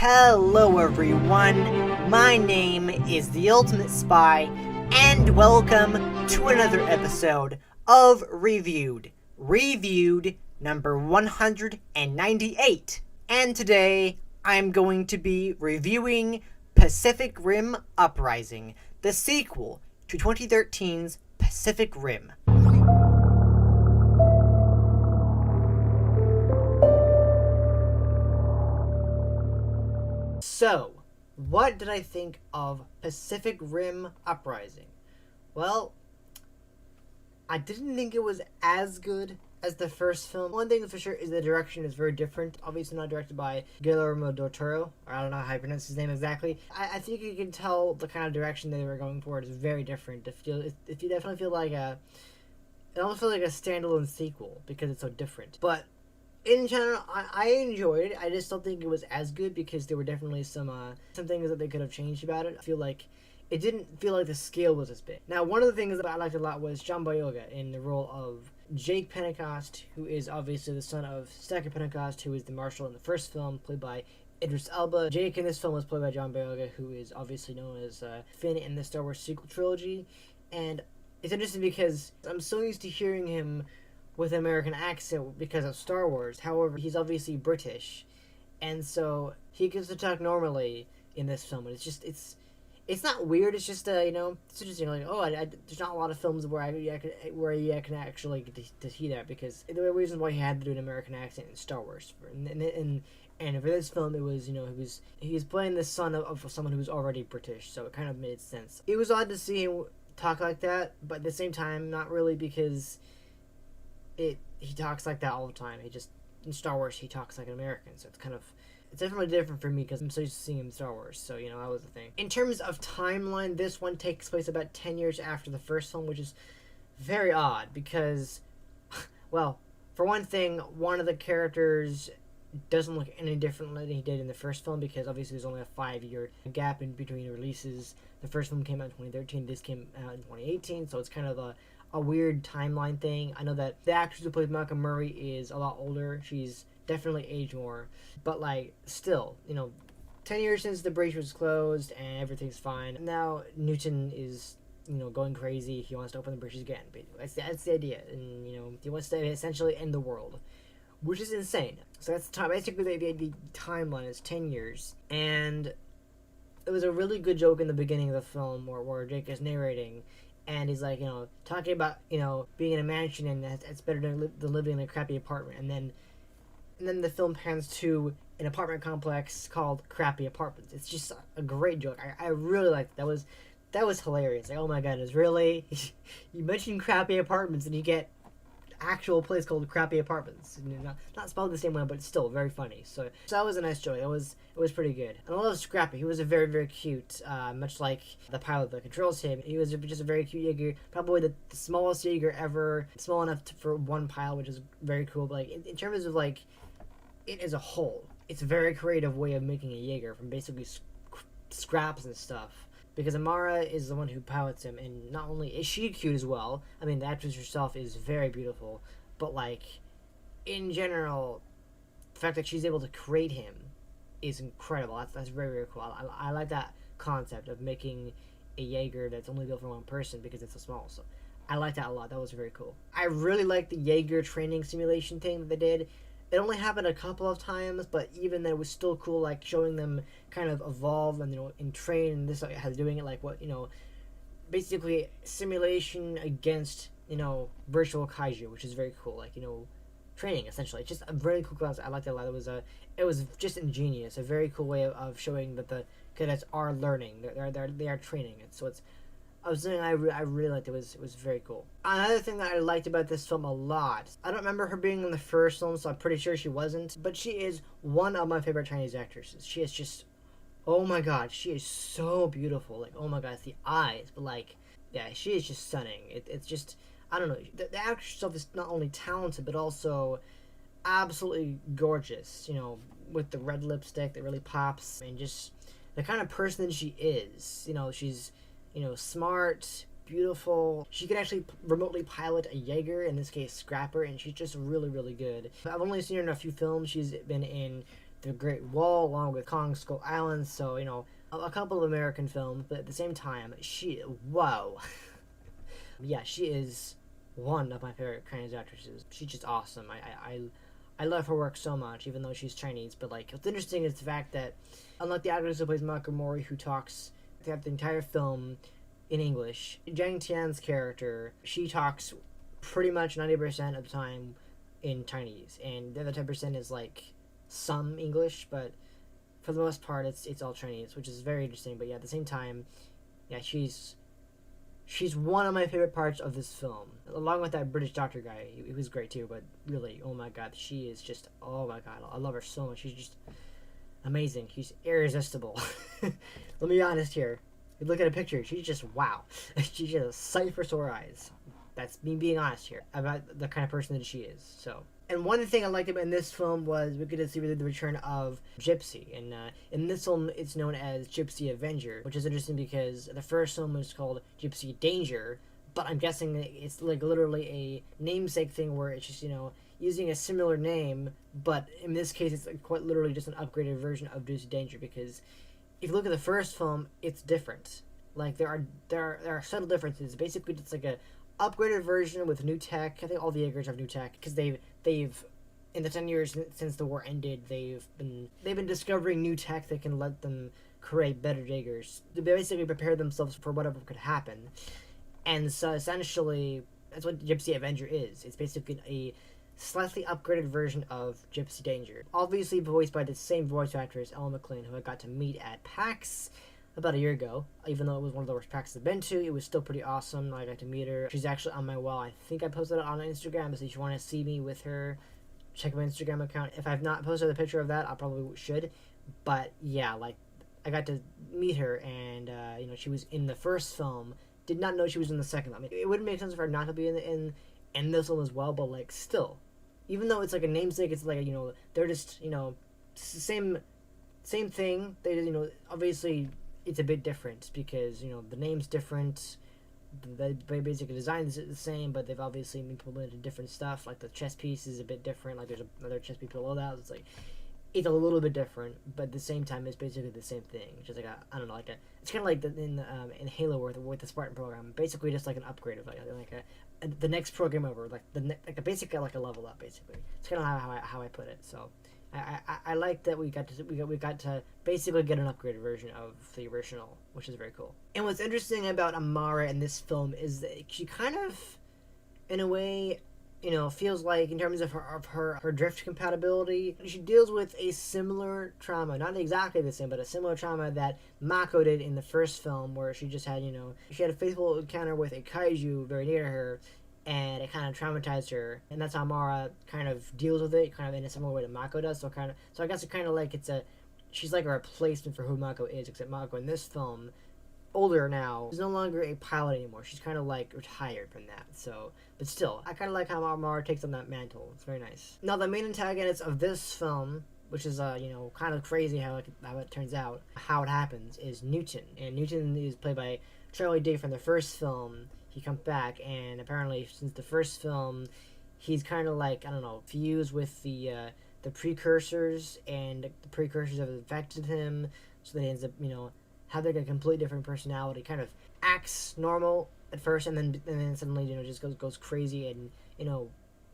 Hello everyone, my name is the Ultimate Spy, and welcome to another episode of Reviewed number 198. And today, I'm going to be reviewing Pacific Rim Uprising, the sequel to 2013's Pacific Rim. So, what did I think of Pacific Rim Uprising? Well, I didn't think it was as good as the first film. One thing for sure is the direction is very different. Obviously not directed by Guillermo del Toro, or I don't know how I pronounce his name exactly. I think you can tell the kind of direction they were going for is very different. If you definitely feel like it almost feels like a standalone sequel because it's so different. But in general, I enjoyed it. I just don't think it was as good because there were definitely some things that they could have changed about it. I feel like it didn't feel like the scale was as big. Now, one of the things that I liked a lot was John Boyega in the role of Jake Pentecost, who is obviously the son of Stacker Pentecost, who is the marshal in the first film, played by Idris Elba. Jake in this film was played by John Boyega, who is obviously known as Finn in the Star Wars sequel trilogy. And it's interesting because I'm so used to hearing him with an American accent because of Star Wars. However, he's obviously British, and so he gets to talk normally in this film. And it's not weird. It's just it's interesting. Like, there's not a lot of films where I can actually get to see that, because the reason why he had to do an American accent in Star Wars, and for this film, it was he was playing the son of someone who was already British, so it kind of made sense. It was odd to see him talk like that, but at the same time, not really, because he talks like that all the time. In Star Wars, he talks like an American, so it's definitely different for me because I'm so used to seeing him in Star Wars, so that was the thing. In terms of timeline, this one takes place about 10 years after the first film, which is very odd because, well, for one thing, one of the characters doesn't look any different than he did in the first film, because obviously there's only a 5-year gap in between releases. The first film came out in 2013, this came out in 2018, so it's kind of a weird timeline thing. I know that the actress who plays Malcolm Murray is a lot older. She's definitely aged more. But, still, 10 years since the breach was closed and everything's fine. Now Newton is, going crazy. He wants to open the breaches again. That's the idea. And, he wants to essentially end the world, which is insane. So that's basically the timeline is 10 years. And it was a really good joke in the beginning of the film where Jake is narrating, and he's like, talking about, being in a mansion and it's better than living in a crappy apartment. And then the film pans to an apartment complex called Crappy Apartments. It's just a great joke. I really liked it. That was hilarious. Like, oh my god, it's really you mentioned crappy apartments and you get actual place called Crappy Apartments. Not spelled the same way, but it's still very funny. So that was a nice joke. It was pretty good. And I love Scrappy. He was a very, very cute, much like the pilot that controls him. He was just a very cute Jaeger, probably the smallest Jaeger ever, small enough for one pilot, which is very cool. But in terms of it as a whole, it's a very creative way of making a Jaeger from basically scraps and stuff. Because Amara is the one who pilots him, and not only is she cute as well, I mean, the actress herself is very beautiful, but, in general, the fact that she's able to create him is incredible. That's very, very cool. I like that concept of making a Jaeger that's only built for one person because it's so small, so I like that a lot. That was very cool. I really like the Jaeger training simulation thing that they did. It only happened a couple of times, but even then it was still cool, showing them kind of evolve and, and train, and this has doing it basically simulation against, virtual kaiju, which is very cool, training, essentially. It's just a very cool concept. I liked it a lot. It was just ingenious, a very cool way of showing that the cadets are learning, they are training it, so I really liked it. It was very cool. Another thing that I liked about this film a lot, I don't remember her being in the first film, so I'm pretty sure she wasn't, but she is one of my favorite Chinese actresses. She is just, oh my god, she is so beautiful. Oh my god, it's the eyes, but yeah, she is just stunning. It's just, I don't know, the actress herself is not only talented, but also absolutely gorgeous, with the red lipstick that really pops, and just the kind of person she is. She's smart, beautiful. She can actually remotely pilot a Jaeger, in this case Scrapper, and she's just really, really good. I've only seen her in a few films. She's been in The Great Wall, along with Kong Skull Island. So, a couple of American films, but at the same time, whoa. Yeah, she is one of my favorite Chinese actresses. She's just awesome. I love her work so much, even though she's Chinese. But like, what's interesting is the fact that, unlike the actress who plays Mako Mori, who talks throughout the entire film in English, Zhang Tian's character, she talks pretty much 90% of the time in Chinese, and the other 10% is like some English, but for the most part, it's all Chinese, which is very interesting. But yeah, at the same time, yeah, she's one of my favorite parts of this film, along with that British doctor guy. He was great too, but really, oh my god, she is just, oh my god, I love her so much. She's just amazing. She's irresistible. Let me be honest here. You look at a picture, she's just, wow. She's just a sight for sore eyes. That's me being honest here about the kind of person that she is. So, and one thing I liked about in this film was we get to see really the return of Gypsy, and in this film it's known as Gypsy Avenger, which is interesting because the first film was called Gypsy Danger, but I'm guessing it's like literally a namesake thing where it's just using a similar name, but in this case it's like quite literally just an upgraded version of Gypsy Danger, because if you look at the first film, it's different. Like there are subtle differences. Basically, it's like a upgraded version with new tech. I think all the Jaegers have new tech because they've in the 10 years since the war ended, they've been discovering new tech that can let them create better Jaegers. They basically prepare themselves for whatever could happen. And so essentially, that's what Gypsy Avenger is. It's basically a slightly upgraded version of Gypsy Danger. Obviously voiced by the same voice actress, Ellen McLean, who I got to meet at PAX about a year ago. Even though it was one of the worst PAX I've been to, it was still pretty awesome. I got to meet her. She's actually on my wall. I think I posted it on Instagram, so if you want to see me with her, check my Instagram account. If I've not posted a picture of that, I probably should. But yeah, like, I got to meet her, and she was in the first film. Did not know she was in the second. I mean, it wouldn't make sense for her not to be in this one as well, but like, still, even though it's like a namesake, it's like they're just same thing. They obviously it's a bit different because the name's different. The basic design is the same, but they've obviously implemented different stuff. Like the chest piece is a bit different. Like there's another chest piece below that. It's like it's a little bit different, but at the same time, it's basically the same thing. Which is like it's kind of like in Halo with the Spartan program, basically just like an upgrade of the next program over, like a basic like a level up. Basically, it's kind of how I put it. So. I like that we got to basically get an upgraded version of the original, which is very cool. And what's interesting about Amara in this film is that she kind of, in a way, feels like in terms of her drift compatibility, she deals with a similar trauma, not exactly the same, but a similar trauma that Mako did in the first film, where she just had she had a faithful encounter with a kaiju very near to her. And it kind of traumatized her, and that's how Mara kind of deals with it, kind of in a similar way to Mako does. So I guess it kind of like she's like a replacement for who Mako is, except Mako in this film, older now, is no longer a pilot anymore. She's kind of like retired from that. So, but still, I kind of like how Mara takes on that mantle. It's very nice. Now, the main antagonist of this film, which is kind of crazy how it turns out, how it happens, is Newton, and Newton is played by Charlie Day from the first film. He comes back, and apparently since the first film, he's kind of like, fused with the precursors, and the precursors have infected him, so that he ends up, having a completely different personality. Kind of acts normal at first, and then suddenly, just goes crazy, and,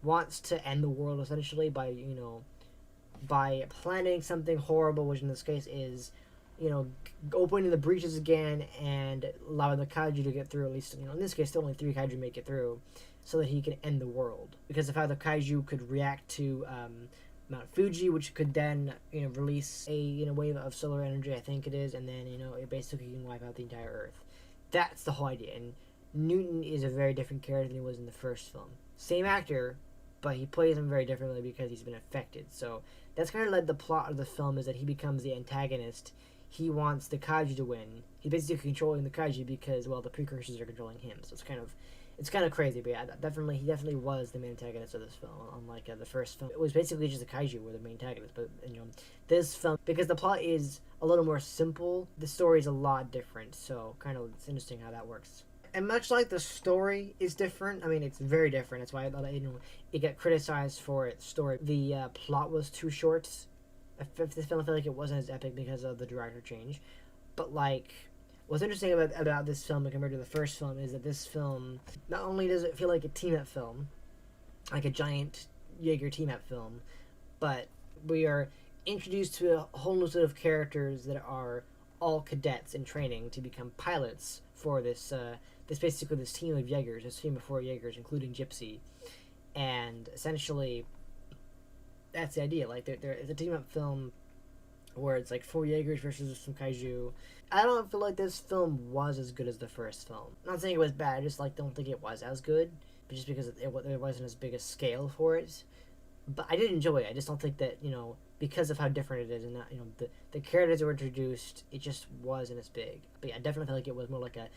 wants to end the world essentially by planning something horrible, which in this case is opening the breaches again and allowing the kaiju to get through. At least, in this case, only 3 kaiju make it through, so that he can end the world. Because of how the kaiju could react to Mount Fuji, which could then, release a wave of solar energy, I think it is, and then, it basically can wipe out the entire Earth. That's the whole idea. And Newton is a very different character than he was in the first film. Same actor, but he plays him very differently because he's been affected. So that's kind of like the plot of the film, is that he becomes the antagonist. He wants the kaiju to win. He's basically controlling the kaiju because, well, the precursors are controlling him. So it's kind of crazy. But yeah, he definitely was the main antagonist of this film. Unlike the first film, it was basically just the kaiju were the main antagonist. But this film, because the plot is a little more simple, the story is a lot different. So it's interesting how that works. And much like the story is different, I mean, it's very different. That's why it got criticized for its story. The plot was too short. This film, I feel like it wasn't as epic because of the director change. But like, what's interesting about this film compared to the first film is that this film not only does it feel like a team up film, like a giant Jaeger team up film, but we are introduced to a whole new set of characters that are all cadets in training to become pilots for this basically this team of Jaegers, this team of 4 Jaegers, including Gypsy, and essentially that's the idea. Like it's a team up film where it's like 4 Jaegers versus some kaiju. I don't feel like this film was as good as the first film. I'm not saying it was bad. I just like don't think it was as good, but just because it wasn't as big a scale for it. But I did enjoy it. I just don't think that because of how different it is and not the characters that were introduced, it just wasn't as big. But yeah, I definitely feel like it was more like a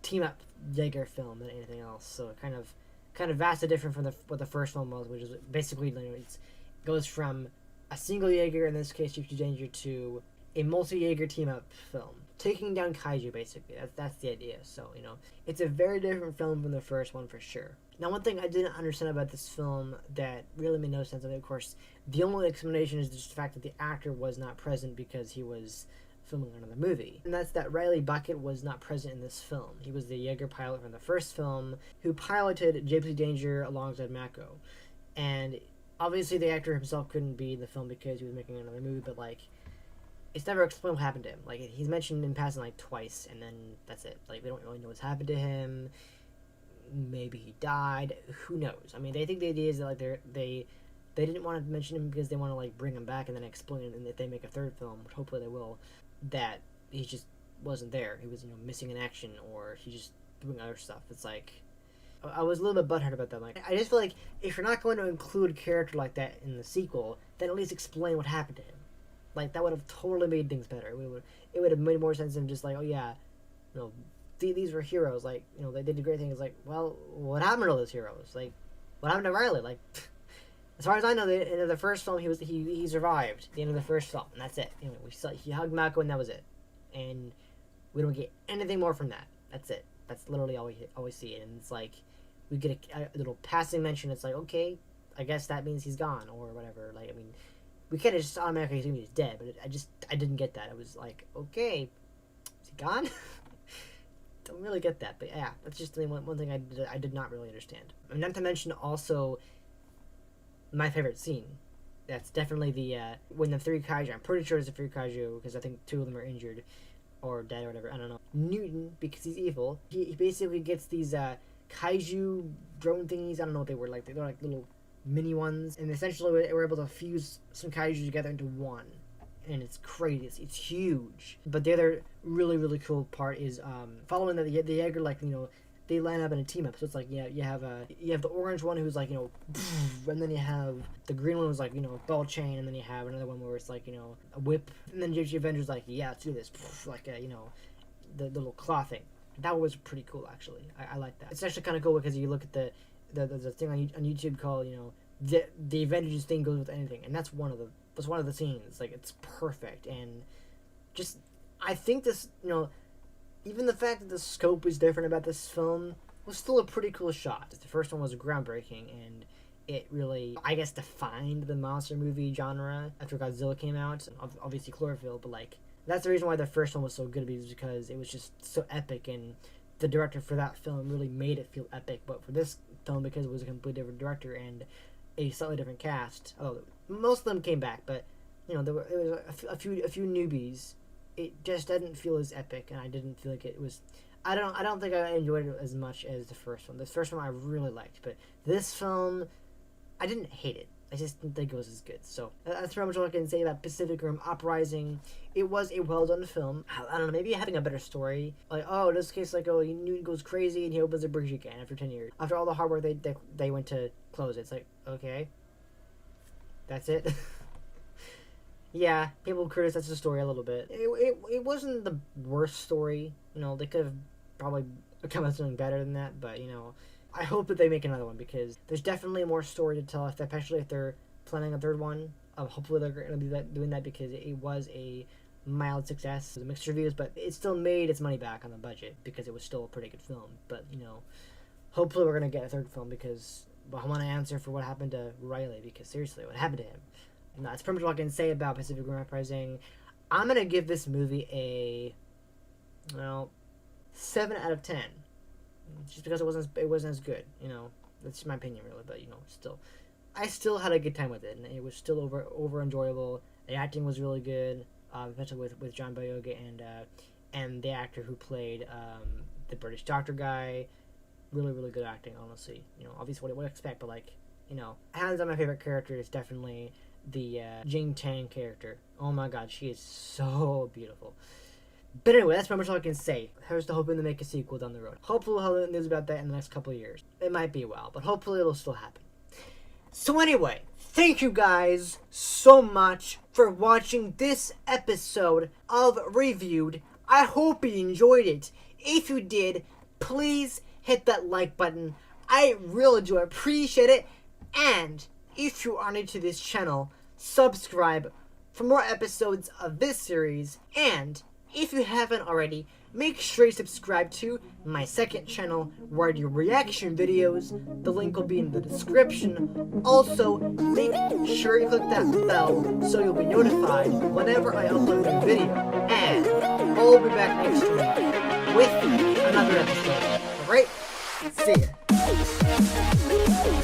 team up Jaeger film than anything else. So it kind of vastly different from what the first film was, which is basically it goes from a single Jaeger, in this case Gypsy Danger, to a multi-Jaeger team-up film. Taking down kaiju, basically. That's the idea. So, it's a very different film from the first one for sure. Now, one thing I didn't understand about this film that really made no sense, of course, the only explanation is just the fact that the actor was not present because he was filming another movie. And that's that Riley Bucket was not present in this film. He was the Jaeger pilot from the first film who piloted Gypsy Danger alongside Mako. And obviously the actor himself couldn't be in the film because he was making another movie, but it's never explained what happened to him. He's mentioned in passing twice, and then that's it. We don't really know what's happened to him. Maybe he died. Who knows? I mean, they think the idea is that they didn't want to mention him because they want to bring him back and then explain it, and if they make a third film, which hopefully they will, that he just wasn't there. He was missing in action, or he's just doing other stuff. It's I was a little bit butthurt about that. I just feel like if you're not going to include a character like that in the sequel, then at least explain what happened to him. That would have totally made things better. It would have made more sense than just oh yeah, these were heroes. They did great things. Well, what happened to those heroes? What happened to Riley? As far as I know, the end of the first film, he survived the end of the first film, and that's it. He hugged Mako, and that was it. And we don't get anything more from that. That's it. That's literally all we see it, and it's we get a little passing mention. It's okay, I guess that means he's gone or whatever. We can't just automatically assume he's dead, but I didn't get that. I was okay, is he gone? Don't really get that, but yeah, that's just one thing I did not really understand. Not to mention also my favorite scene. That's definitely the when the 3 kaiju. I'm pretty sure it's the 3 kaiju because I think 2 of them are injured or dead or whatever. I don't know. Newton, because he's evil, he basically gets these kaiju drone thingies. I don't know what they were like. They're little mini ones, and essentially we're able to fuse some kaiju together into one, and it's crazy. It's huge. But the other really really cool part is following the Jaeger, they line up in a team up. So it's you have the orange one who's and then you have the green one who's ball chain, and then you have another one where it's a whip, and then Gypsy Avenger's yeah, let's do this, the little claw thing. That was pretty cool actually. I like that. It's actually kind of cool because you look at the thing on YouTube called the Avengers thing goes with anything, and that's one of the scenes. It's perfect, and just I think this even the fact that the scope is different about this film was still a pretty cool shot. The first one was groundbreaking, and it really, I guess, defined the monster movie genre after Godzilla came out, and obviously Chlorophyll, but that's the reason why the first one was so good, because it was just so epic, and the director for that film really made it feel epic. But for this film, because it was a completely different director and a slightly different cast, although most of them came back, but it was a few newbies. It just didn't feel as epic, and I didn't feel like it was. I don't think I enjoyed it as much as the first one. The first one I really liked, but this film, I didn't hate it. I just didn't think it was as good. So that's pretty much all I can say about Pacific Rim Uprising. It was a well done film. I don't know, maybe having a better story. In this case, Newton goes crazy and he opens a bridge again after 10 years. After all the hard work they went to close it. It's okay, that's it. Yeah, people criticize the story a little bit. It wasn't the worst story. They could have probably come up with something better than that, but I hope that they make another one because there's definitely more story to tell, especially if they're planning a third one. Hopefully they're going to be doing that because it was a mild success. It was mixed reviews, but it still made its money back on the budget because it was still a pretty good film. But, hopefully we're going to get a third film because I want to answer for what happened to Riley, because seriously, what happened to him? And that's pretty much all I can say about Pacific Rim Uprising. I'm gonna give this movie a 7 out of 10. Just because it wasn't as good, That's my opinion, really. But still, I still had a good time with it, and it was still over enjoyable. The acting was really good, especially with John Boyega and the actor who played the British doctor guy. Really, really good acting, honestly. Obviously what I would expect, but hands on my favorite character is definitely the Jing Tang character. Oh my god, she is so beautiful. But anyway, that's pretty much all I can say. Here's to hoping to make a sequel down the road. Hopefully we'll have news about that in the next couple of years. It might be a while, but hopefully it'll still happen. So anyway, thank you guys so much for watching this episode of Reviewed. I hope you enjoyed it. If you did, please hit that like button. I really do appreciate it. And if you are new to this channel, subscribe for more episodes of this series. And if you haven't already, make sure you subscribe to my second channel where I do reaction videos. The link will be in the description. Also, make sure you click that bell so you'll be notified whenever I upload a video. And I'll be back next week with another episode. Alright? See ya.